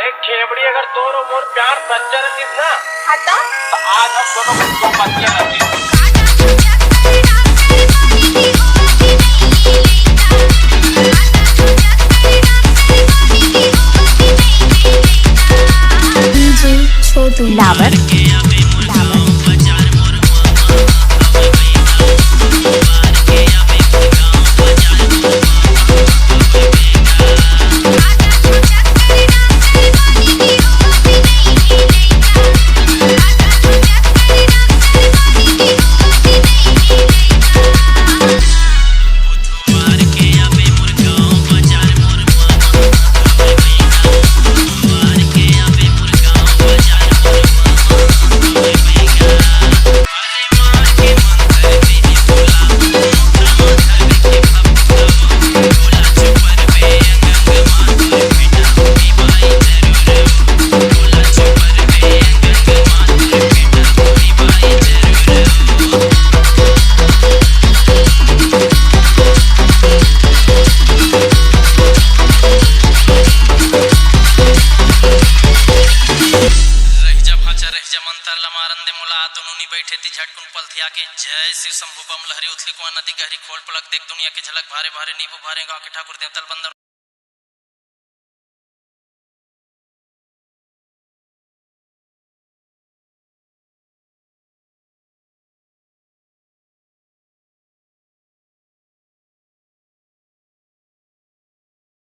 भाई ठेबड़ी अगर तोर और मोर प्यार सच्चा रहिस ना हटा तो आज हम दोनों को दो बच्चे रहते। डीजे छोटू लॉवर बैठे ती झटकुन पलथिया के जय शिव शंभु बम लहरी उथले कुआं नदी गहरी खोल पलक देख दुनिया के झलक भारे भारे नींबू भारे गांव के ठाकुर देवतल बंदर